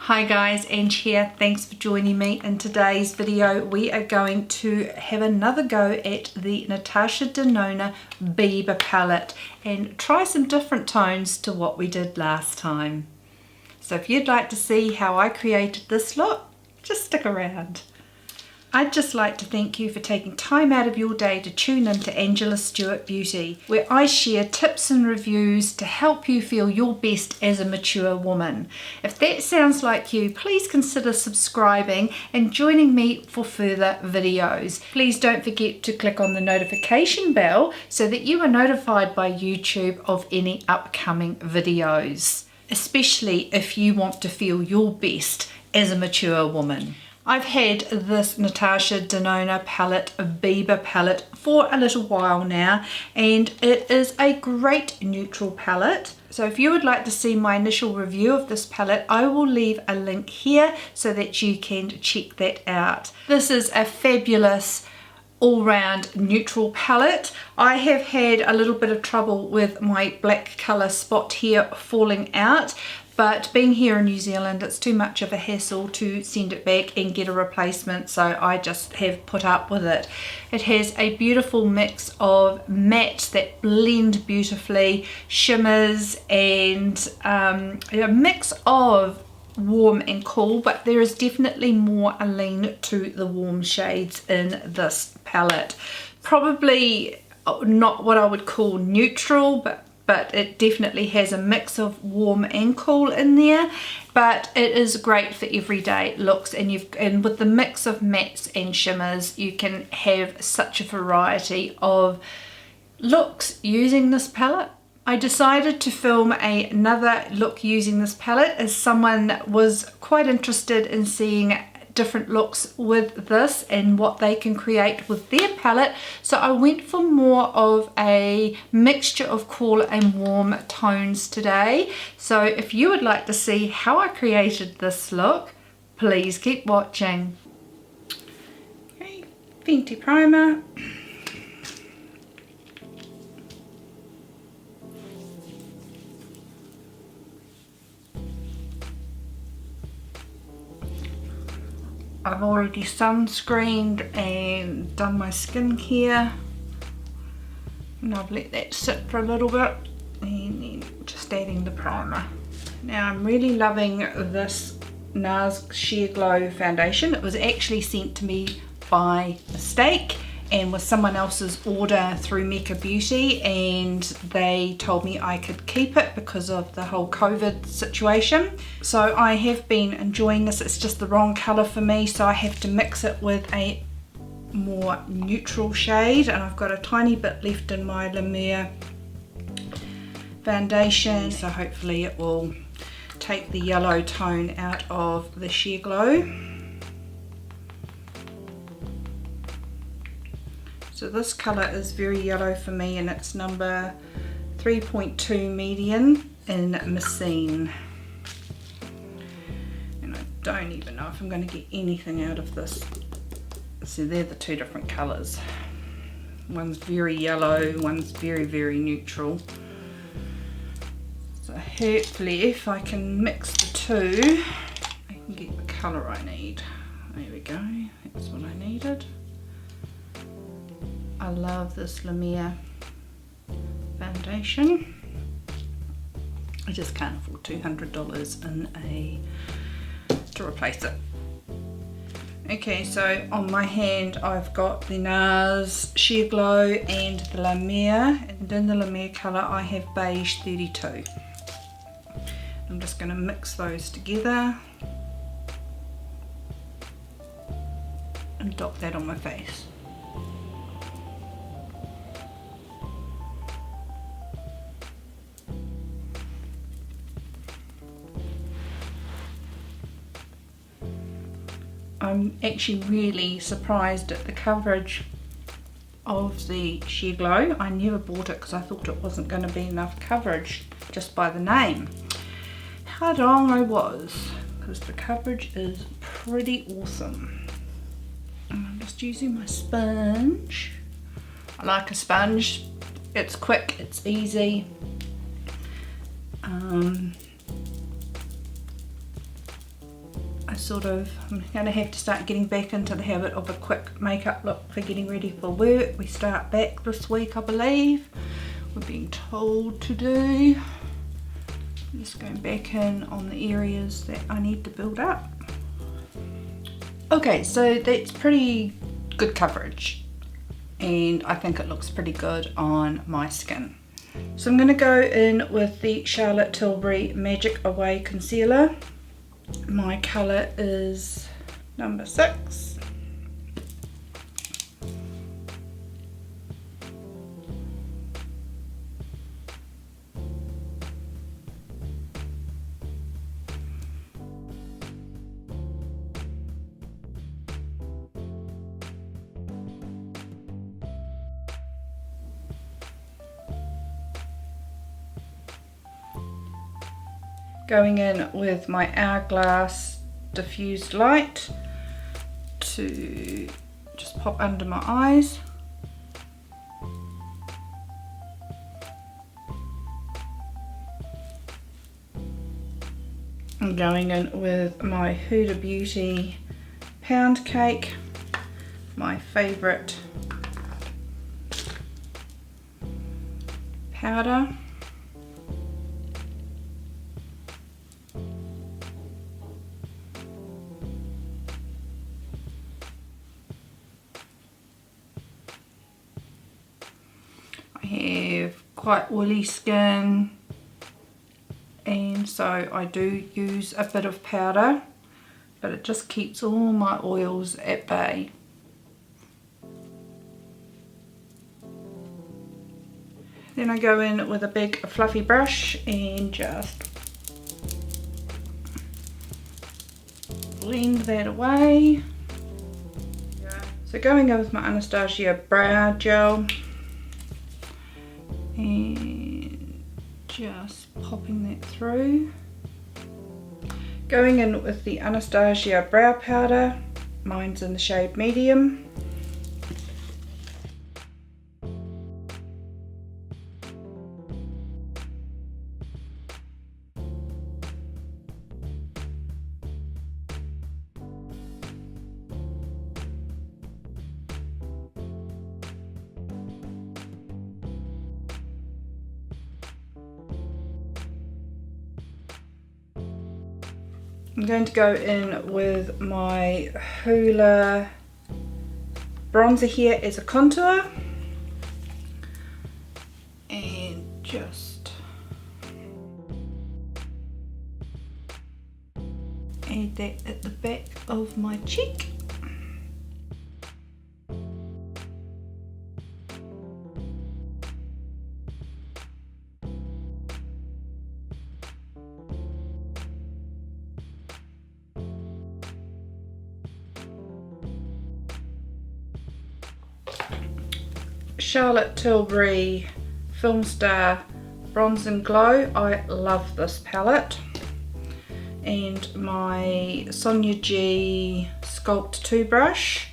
Hi guys, Ange here. Thanks for joining me. In today's video we are going to have another go at the Natasha Denona Biba palette and try some different tones to what we did last time. So if you'd like to see how I created this look, just stick around. I'd just like to thank you for taking time out of your day to tune in to Angela Stuart Beauty, where I share tips and reviews to help you feel your best as a mature woman. If that sounds like you, please consider subscribing and joining me for further videos. Please don't forget to click on the notification bell so that you are notified by YouTube of any upcoming videos, especially if you want to feel your best as a mature woman. I've had this Natasha Denona palette, Biba palette, for a little while now, and it is a great neutral palette. So if you would like to see my initial review of this palette, I will leave a link here so that you can check that out. This is a fabulous all-round neutral palette. I have had a little bit of trouble with my black colour spot here falling out, but being here in New Zealand, it's too much of a hassle to send it back and get a replacement, so I just have put up with it. It has a beautiful mix of mattes that blend beautifully, shimmers, and a mix of warm and cool, but there is definitely more a lean to the warm shades in this palette. Probably not what I would call neutral, but it definitely has a mix of warm and cool in there. But it is great for everyday looks, and with the mix of mattes and shimmers, you can have such a variety of looks using this palette. I decided to film another look using this palette as someone was quite interested in seeing different looks with this and what they can create with their palette. So I went for more of a mixture of cool and warm tones today. So if you would like to see how I created this look, please keep watching. Okay, Fenty primer. I've already sunscreened and done my skincare, and I've let that sit for a little bit, and then just adding the primer. Now I'm really loving this Nars Sheer Glow foundation. It was actually sent to me by mistake and was someone else's order through Mecca Beauty, and they told me I could keep it because of the whole COVID situation. So I have been enjoying this. It's just the wrong colour for me, so I have to mix it with a more neutral shade, and I've got a tiny bit left in my Lumiere foundation, so hopefully it will take the yellow tone out of the Sheer Glow. So this colour is very yellow for me, and it's number 3.2 medium in Messine. And I don't even know if I'm going to get anything out of this. So they're the two different colours. One's very yellow, one's very, very neutral. So hopefully if I can mix the two, I can get the colour I need. There we go, that's what I needed. I love this Lumiere foundation. I just can't afford $200 to replace it. Okay, so on my hand I've got the Nars Sheer Glow and the Lumiere, and in the Lumiere colour I have Beige 32. I'm just going to mix those together and dot that on my face. I'm actually really surprised at the coverage of the Sheer Glow. I never bought it because I thought it wasn't going to be enough coverage just by the name. How wrong I was, because the coverage is pretty awesome. And I'm just using my sponge. I like a sponge. It's quick, it's easy. I'm going to have to start getting back into the habit of a quick makeup look for getting ready for work. We start back this week, I believe. We're being told to do. I'm just going back in on the areas that I need to build up. Okay, so that's pretty good coverage, and I think it looks pretty good on my skin. So I'm going to go in with the Charlotte Tilbury Magic Away Concealer. My colour is number 6. Going in with my Hourglass Diffused light to just pop under my eyes. I'm going in with my Huda Beauty Poundcake, my favourite powder. I have quite oily skin, and so I do use a bit of powder, but it just keeps all my oils at bay. Then I go in with a big fluffy brush and just blend that away. So going in with my Anastasia brow gel and just popping that through. Going in with the Anastasia brow powder, mine's in the shade medium. I'm going to go in with my Hoola bronzer here as a contour and just add that at the back of my cheek. Charlotte Tilbury Filmstar Bronze and Glow. I love this palette. And my Sonia G Sculpt 2 brush.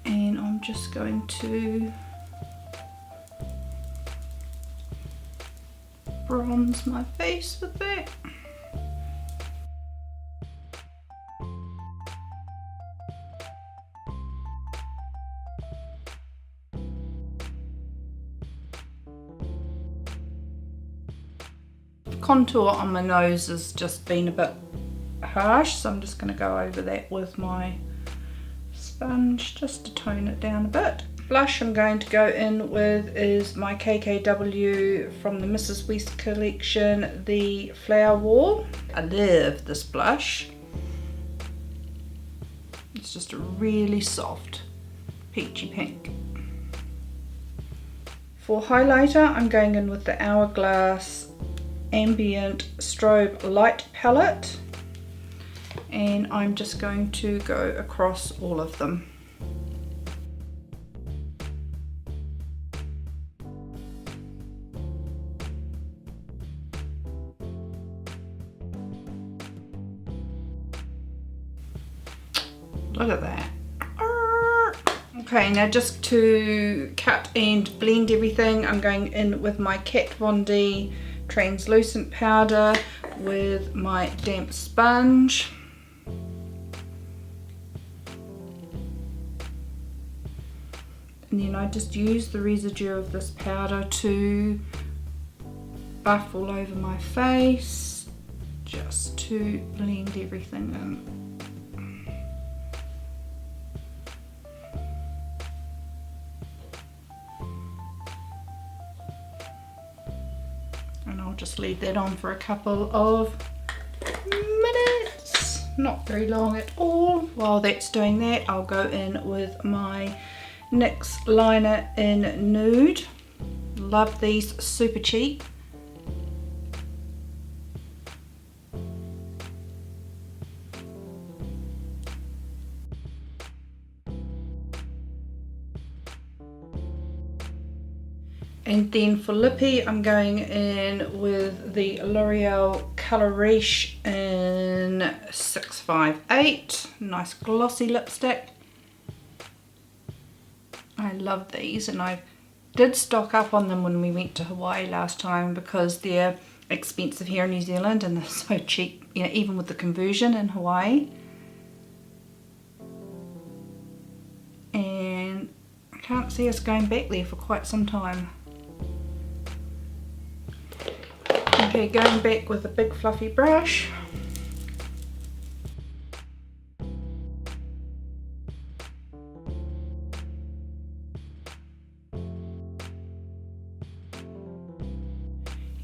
And I'm just going to bronze my face with that. Contour on my nose has just been a bit harsh, so I'm just going to go over that with my sponge just to tone it down a bit. Blush I'm going to go in with is my KKW from the Mrs. West collection, the Flower Wall. I love this blush. It's just a really soft peachy pink. For highlighter I'm going in with the Hourglass Ambient Strobe Light Palette, and I'm just going to go across all of them. Look at that. Okay, now just to cut and blend everything, I'm going in with my Kat Von D translucent powder with my damp sponge. And then I just use the residue of this powder to buff all over my face, just to blend everything in. And I'll just leave that on for a couple of minutes, not very long at all. While that's doing that, I'll go in with my NYX liner in Nude. Love these, super cheap. And then for lippy, I'm going in with the L'Oreal Color Riche in 658. Nice glossy lipstick. I love these, and I did stock up on them when we went to Hawaii last time because they're expensive here in New Zealand and they're so cheap, you know, even with the conversion in Hawaii. And I can't see us going back there for quite some time. Okay, going back with a big fluffy brush.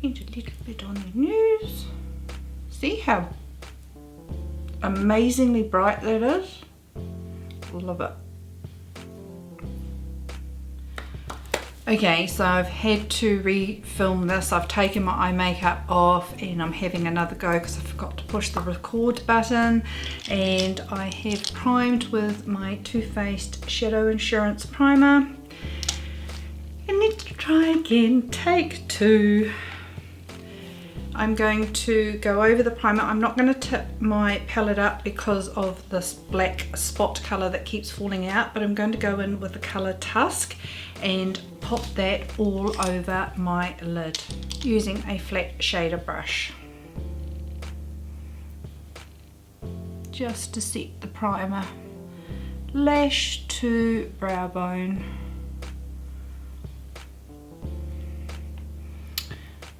And a little bit on the nose. See how amazingly bright that is? Love it. Okay, so I've had to re-film this. I've taken my eye makeup off and I'm having another go because I forgot to push the record button. And I have primed with my Too Faced Shadow Insurance Primer. And let's try again, take two. I'm going to go over the primer. I'm not going to tip my palette up because of this black spot colour that keeps falling out, but I'm going to go in with the colour Tusk and pop that all over my lid using a flat shader brush. Just to set the primer, lash to brow bone.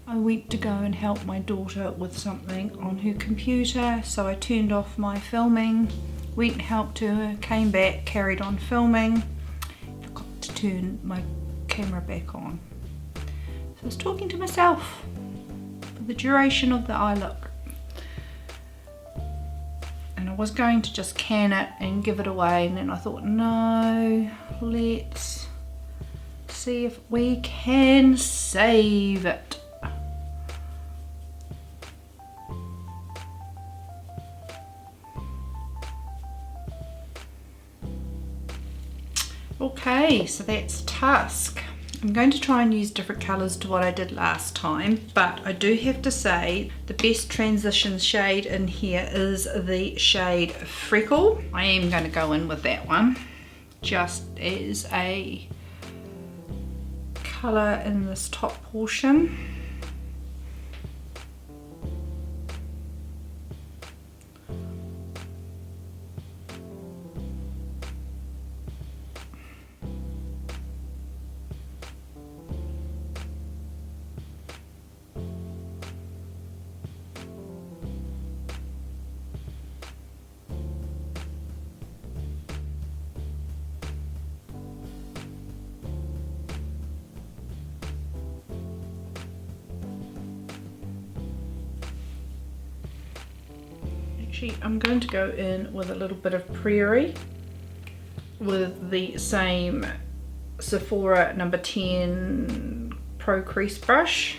I went to go and help my daughter with something on her computer, so I turned off my filming, went and helped her, came back, carried on filming, forgot to turn my camera back on. So I was talking to myself for the duration of the eye look. And I was going to just can it and give it away, and then I thought, no, let's see if we can save it. Okay, so that's Tusk. I'm going to try and use different colours to what I did last time, but I do have to say the best transition shade in here is the shade Freckle. I am going to go in with that one just as a colour in this top portion. I'm going to go in with a little bit of Prairie with the same Sephora number 10 Pro Crease brush,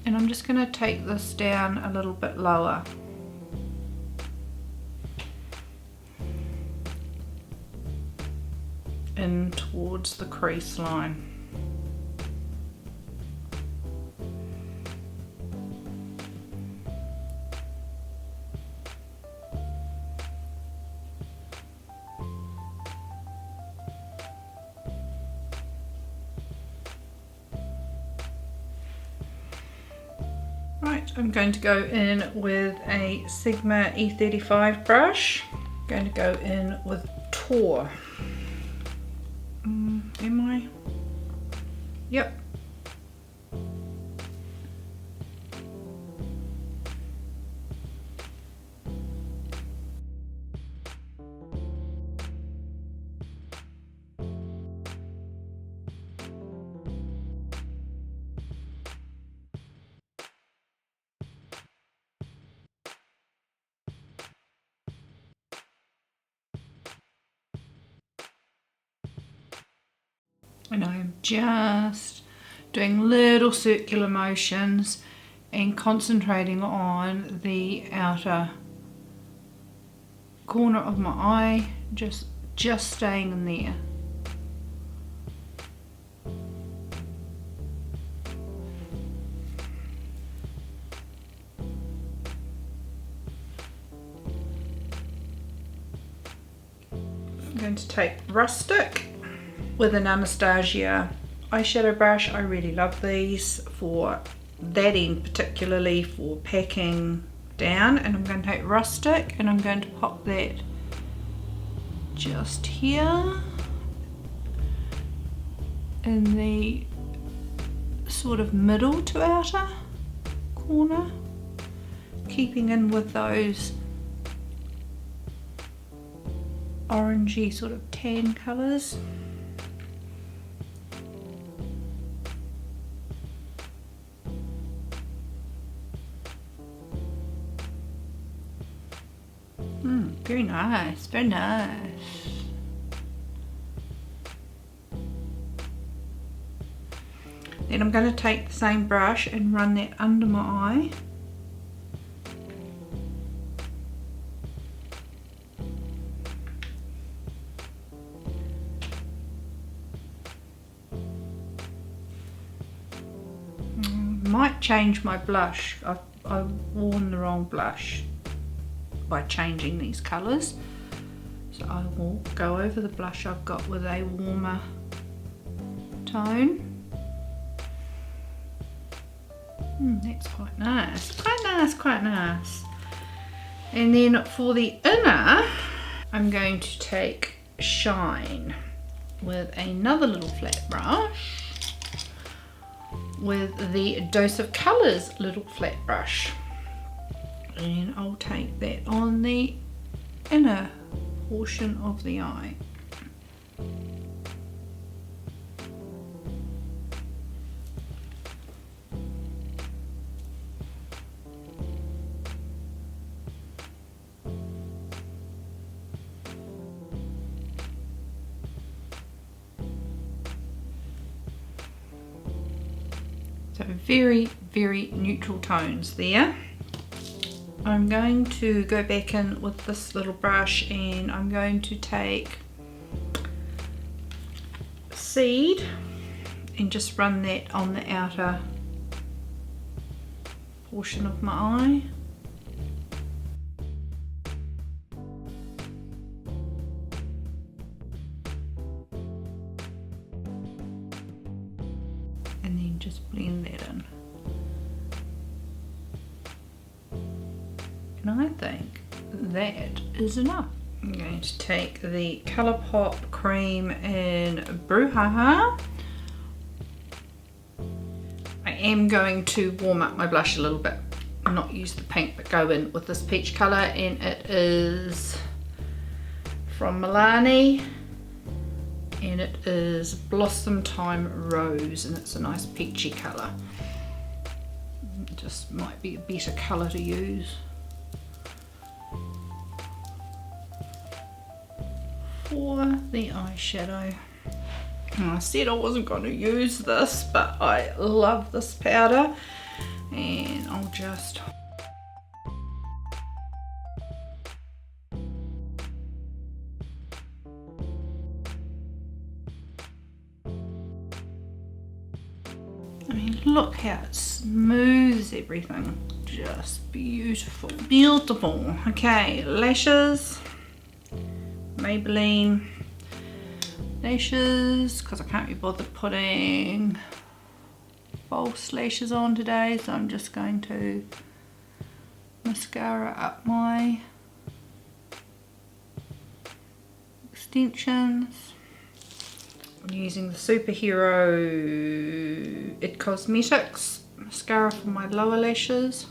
and I'm just going to take this down a little bit lower. In towards the crease line. Right, I'm going to go in with a Sigma E35 brush. I'm going to go in with Tor. Am I? Yep. And I'm just doing little circular motions and concentrating on the outer corner of my eye, just staying in there. I'm going to take Rustic with an Anastasia eyeshadow brush. I really love these for that end, particularly for packing down. And I'm going to take Rustic and I'm going to pop that just here in the sort of middle to outer corner, keeping in with those orangey sort of tan colours. Very nice, very nice. Then I'm going to take the same brush and run that under my eye. Might change my blush. I've worn the wrong blush by changing these colours, so I will go over the blush I've got with a warmer tone. That's quite nice, quite nice, quite nice. And then for the inner, I'm going to take Shine with another little flat brush with the Dose of Colours little flat brush. And I'll take that on the inner portion of the eye. So very, very neutral tones there. I'm going to go back in with this little brush and I'm going to take Seed and just run that on the outer portion of my eye. And then just blend that in. And I think that is enough. I'm going to take the Colourpop cream in Brouhaha. I am going to warm up my blush a little bit. Not use the pink, but go in with this peach colour, and it is from Milani, and it is Blossomtime Rose, and it's a nice peachy colour. It just might be a better colour to use for the eyeshadow. And I said I wasn't going to use this, but I love this powder, and I'll just look how it smooths everything. Just beautiful, beautiful. Okay, lashes. Maybelline lashes, because I can't be bothered putting false lashes on today, so I'm just going to mascara up my extensions. I'm using the Superhero It Cosmetics mascara for my lower lashes.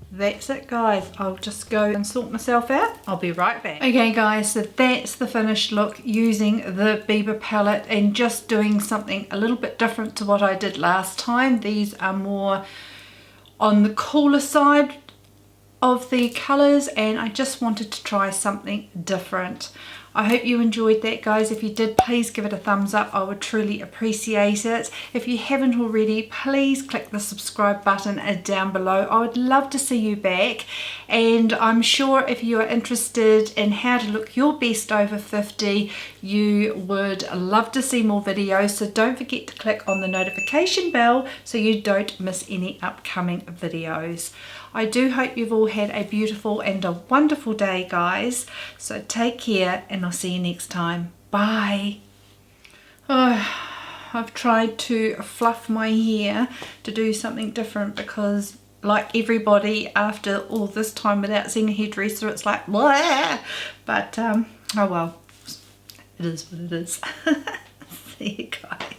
That's it guys, I'll just go and sort myself out. I'll be right back. Okay guys, so that's the finished look using the Biba palette and just doing something a little bit different to what I did last time. These are more on the cooler side of the colours and I just wanted to try something different. I hope you enjoyed that guys. If you did, please give it a thumbs up. I would truly appreciate it. If you haven't already, please click the subscribe button down below. I would love to see you back, and I'm sure if you are interested in how to look your best over 50, you would love to see more videos, so don't forget to click on the notification bell so you don't miss any upcoming videos. I do hope you've all had a beautiful and a wonderful day guys, so take care and I'll see you next time. Bye. I've tried to fluff my hair to do something different because like everybody after all this time without seeing a hairdresser it's like blah, but oh well, it is what it is. See you guys.